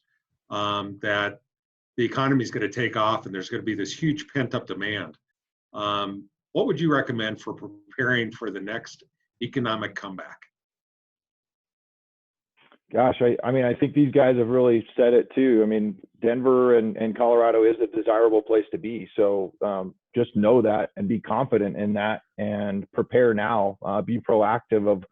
that the economy is going to take off and there's going to be this huge pent-up demand. What would you recommend for preparing for the next economic comeback? Gosh, I mean, I think these guys have really said it too. I mean, Denver and Colorado is a desirable place to be. So just know that and be confident in that and prepare now. Be proactive of,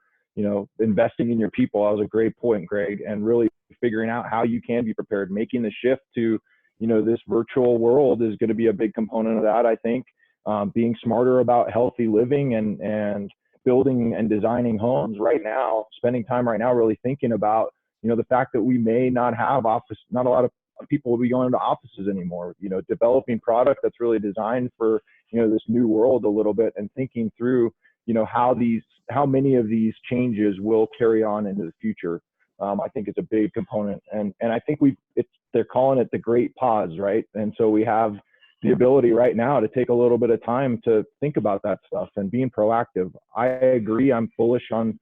investing in your people. That was a great point, Greg, and really figuring out how you can be prepared. Making the shift to, this virtual world is going to be a big component of that, I think. Being smarter about healthy living and building and designing homes right now, spending time right now really thinking about, the fact that we may not have not a lot of people will be going to offices anymore, developing product that's really designed for, this new world a little bit, and thinking through, how many of these changes will carry on into the future. I think it's a big component. And I think they're calling it the great pause, right? And so we have the ability right now to take a little bit of time to think about that stuff and being proactive. I agree. I'm bullish on,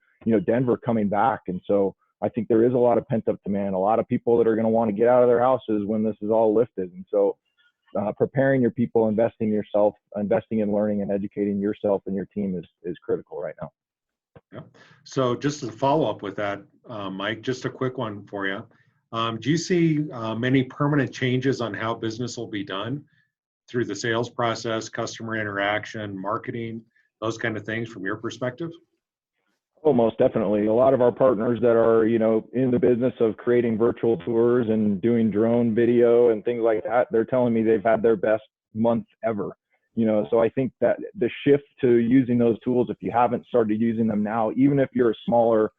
Denver coming back. And so I think there is a lot of pent up demand, a lot of people that are going to want to get out of their houses when this is all lifted. And so preparing your people, investing in yourself, investing in learning and educating yourself and your team is critical right now. Yeah. So just to follow up with that, Mike, just a quick one for you. Do you see many permanent changes on how business will be done through the sales process, customer interaction, marketing, those kind of things from your perspective? Oh, most definitely. A lot of our partners that are, in the business of creating virtual tours and doing drone video and things like that, they're telling me they've had their best month ever. So I think that the shift to using those tools, if you haven't started using them now, even if you're a smaller,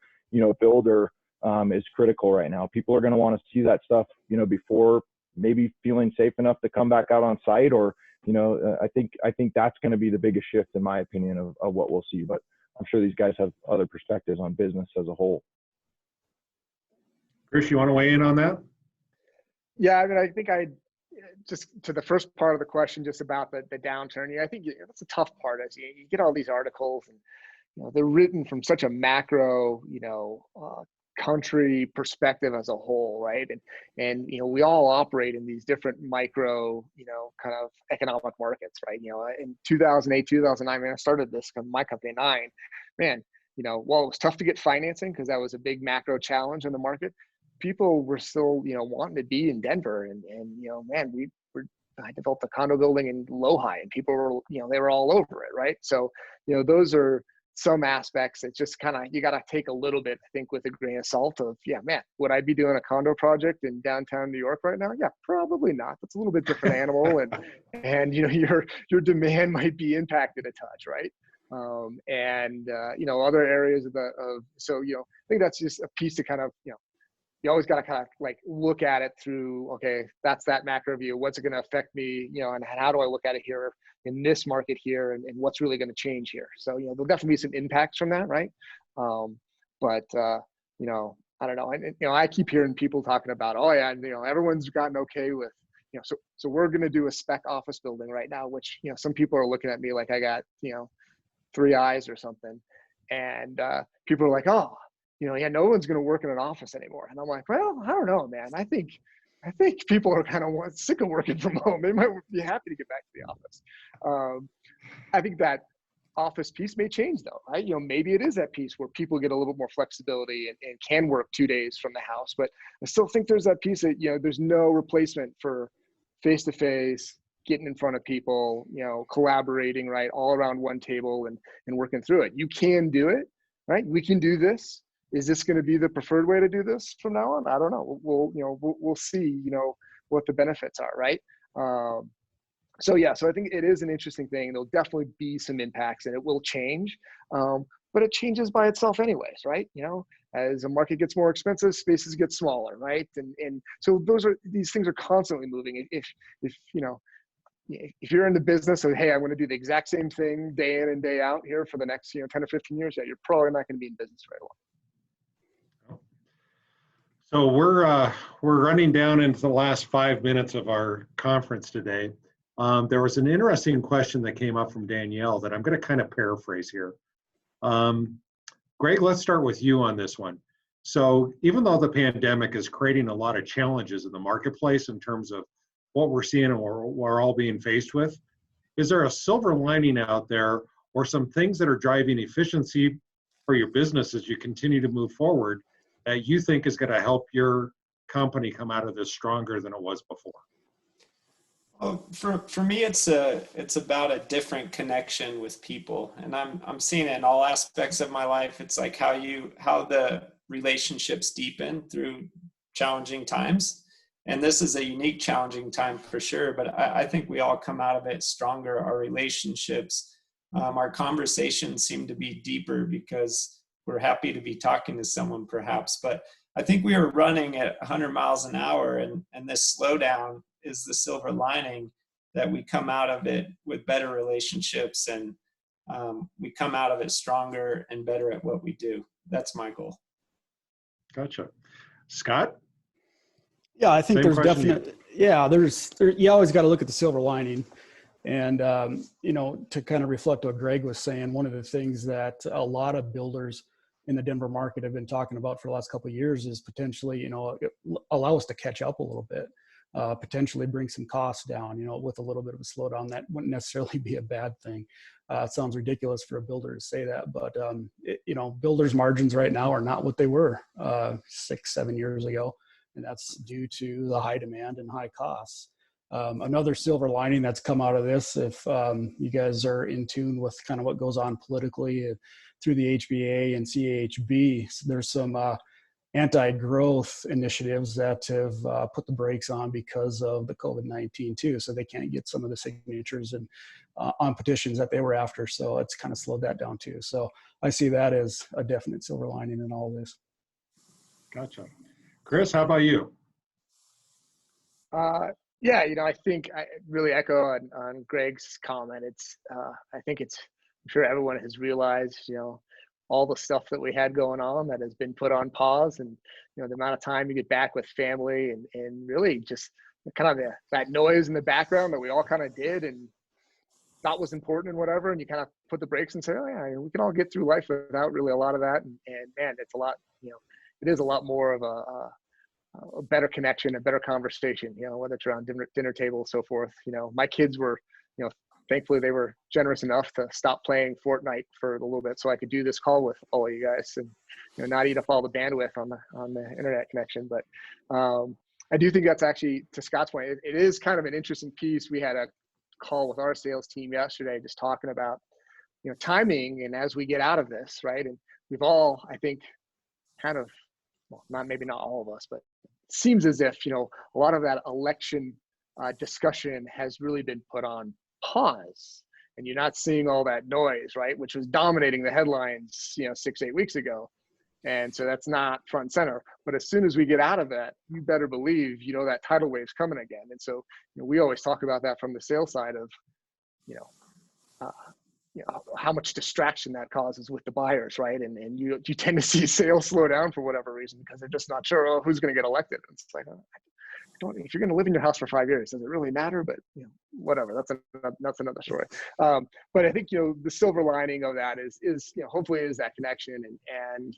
builder, is critical right now. People are going to want to see that stuff, before maybe feeling safe enough to come back out on site, or, I think that's going to be the biggest shift, in my opinion, of what we'll see. But I'm sure these guys have other perspectives on business as a whole. Chris, you want to weigh in on that? Yeah, I mean, I think just to the first part of the question, just about the downturn. I think that's a tough part. As you get all these articles, and they're written from such a macro, country perspective as a whole, right? And we all operate in these different micro, kind of economic markets, right? In 2008, 2009, I started my company in 2009. Man, while it was tough to get financing because that was a big macro challenge in the market, people were still, wanting to be in Denver, and man, I developed a condo building in Lohi, and people were, they were all over it, right? So, those are some aspects that just kind of, you got to take a little bit, I think, with a grain of salt of, yeah, man, would I be doing a condo project in downtown New York right now? Yeah, probably not. That's a little bit different animal, and your demand might be impacted a touch, right? Other areas so I think that's just a piece to kind of, you always got to kind of like look at it through, okay, that's that macro view. What's it going to affect me, and how do I look at it here in this market here, and what's really going to change here? So, there'll definitely be some impacts from that, right? I don't know. I keep hearing people talking about, oh yeah, everyone's gotten okay with, so we're going to do a spec office building right now, which, some people are looking at me like I got, 3 eyes or something. And people are like, oh, yeah, no one's going to work in an office anymore. And I'm like, well, I don't know, man. I think people are kind of sick of working from home. They might be happy to get back to the office. I think that office piece may change though, right? Maybe it is that piece where people get a little bit more flexibility and can work 2 days from the house. But I still think there's that piece that, there's no replacement for face-to-face, getting in front of people, collaborating, right, all around one table and working through it. You can do it, right? We can do this. Is this going to be the preferred way to do this from now on? I don't know. We'll see, what the benefits are, right? So I think it is an interesting thing. There'll definitely be some impacts, and it will change, but it changes by itself anyways, right? As the market gets more expensive, spaces get smaller, right? And so these things are constantly moving. If you're in the business of, hey, I want to do the exact same thing day in and day out here for the next 10 or 15 years, yeah, you're probably not going to be in business very long. So we're running down into the last 5 minutes of our conference today. There was an interesting question that came up from Danielle that I'm going to kind of paraphrase here. Greg, let's start with you on this one. So even though the pandemic is creating a lot of challenges in the marketplace in terms of what we're seeing and we're all being faced with. Is there a silver lining out there, or some things that are driving efficiency for your business as you continue to move forward that you think is going to help your company come out of this stronger than it was before? Well, for me, it's about a different connection with people, and I'm seeing it in all aspects of my life. It's like how the relationships deepen through challenging times, and this is a unique challenging time for sure. But I think we all come out of it stronger. Our relationships, our conversations seem to be deeper because we're happy to be talking to someone, perhaps. But I think we were running at 100 miles an hour, and this slowdown is the silver lining, that we come out of it with better relationships, and we come out of it stronger and better at what we do. That's my goal. Gotcha. Scott? Yeah, I think Same there's question definitely, you always got to look at the silver lining. And, to kind of reflect what Greg was saying, one of the things that a lot of builders in the Denver market have been talking about for the last couple of years is potentially, allow us to catch up a little bit, potentially bring some costs down, with a little bit of a slowdown. That wouldn't necessarily be a bad thing. It sounds ridiculous for a builder to say that, but, builders' margins right now are not what they were 6-7 years ago. And that's due to the high demand and high costs. Another silver lining that's come out of this, if you guys are in tune with kind of what goes on politically through the HBA and CHB, so there's some anti-growth initiatives that have put the brakes on because of the COVID-19 too. So they can't get some of the signatures and on petitions that they were after. So it's kind of slowed that down too. So I see that as a definite silver lining in all this. Gotcha. Chris, how about you? Yeah, I think I really echo on Greg's comment. I'm sure everyone has realized, all the stuff that we had going on that has been put on pause, and, the amount of time you get back with family, and really just kind of that noise in the background that we all kind of did and thought was important and whatever. And you kind of put the brakes and say, oh yeah, we can all get through life without really a lot of that. And man, it's a lot, it is a lot more of a better connection, a better conversation, whether it's around dinner table, so forth. My kids were, thankfully they were generous enough to stop playing Fortnite for a little bit so I could do this call with all of you guys and, not eat up all the bandwidth on the internet connection. But I do think that's actually, to Scott's point, it is kind of an interesting piece. We had a call with our sales team yesterday, just talking about, timing, and as we get out of this, right? And we've all, I think, kind of, well, maybe not all of us, but it seems as if, a lot of that election discussion has really been put on pause, and you're not seeing all that noise, right? Which was dominating the headlines, 6-8 weeks ago. And so that's not front and center. But as soon as we get out of that, you better believe, that tidal wave's coming again. And so, we always talk about that from the sales side of, how much distraction that causes with the buyers, right? And you tend to see sales slow down for whatever reason, because they're just not sure, who's going to get elected. And it's like, if you're going to live in your house for 5 years, does it really matter? But whatever, that's another story. But I think, the silver lining of that is hopefully is that connection, and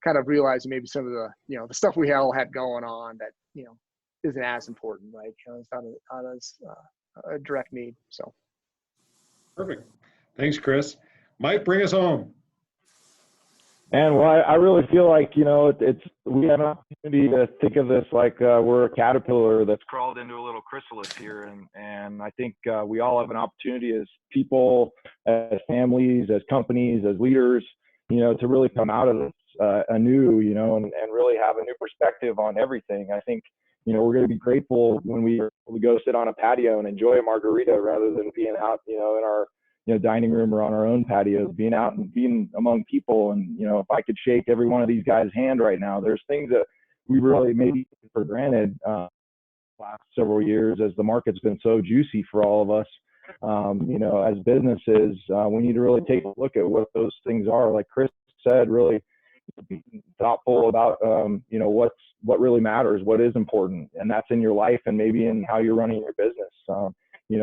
kind of realizing maybe some of the, the stuff we all had going on that, isn't as important, right? It's not as a direct need. So. Perfect. Thanks, Chris. Mike, bring us home. And well, I really feel like, we have an opportunity to think of this like we're a caterpillar that's crawled into a little chrysalis here. And I think we all have an opportunity as people, as families, as companies, as leaders, to really come out of this anew, and really have a new perspective on everything. I think, we're going to be grateful when we go sit on a patio and enjoy a margarita rather than being out, in our dining room or on our own patios, being out and being among people. And, if I could shake every one of these guys' hand right now, there's things that we really maybe taken for granted last several years as the market's been so juicy for all of us. As businesses, we need to really take a look at what those things are. Like Chris said, really be thoughtful about, what really matters, what is important, and that's in your life and maybe in how you're running your business.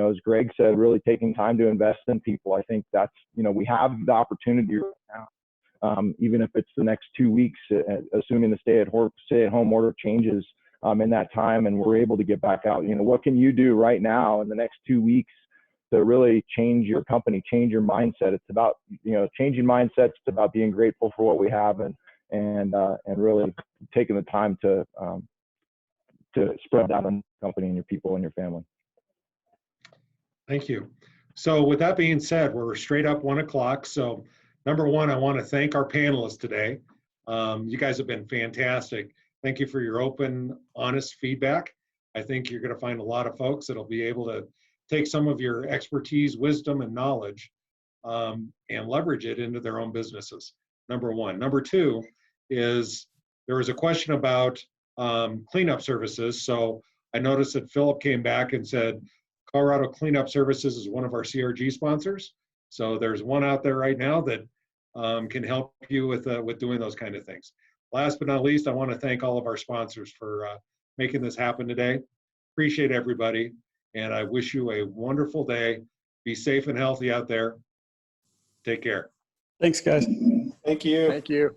As Greg said, really taking time to invest in people. I think that's, we have the opportunity right now, even if it's the next 2 weeks, assuming the stay-at-home order changes in that time, and we're able to get back out. You know, what can you do right now in the next 2 weeks to really change your company, change your mindset? It's about, you know, changing mindsets. It's about being grateful for what we have, and really taking the time to spread that on the company and your people and your family. Thank you. So with that being said, we're straight up 1 o'clock. So number one, I want to thank our panelists today. You guys have been fantastic. Thank you for your open, honest feedback. I think you're going to find a lot of folks that'll be able to take some of your expertise, wisdom, and knowledge and leverage it into their own businesses. Number one. Number two is there was a question about cleanup services. So I noticed that Philip came back and said, Colorado Cleanup Services is one of our CRG sponsors. So there's one out there right now that can help you with doing those kind of things. Last but not least, I want to thank all of our sponsors for making this happen today. Appreciate everybody, and I wish you a wonderful day. Be safe and healthy out there. Take care. Thanks, guys. Thank you. Thank you.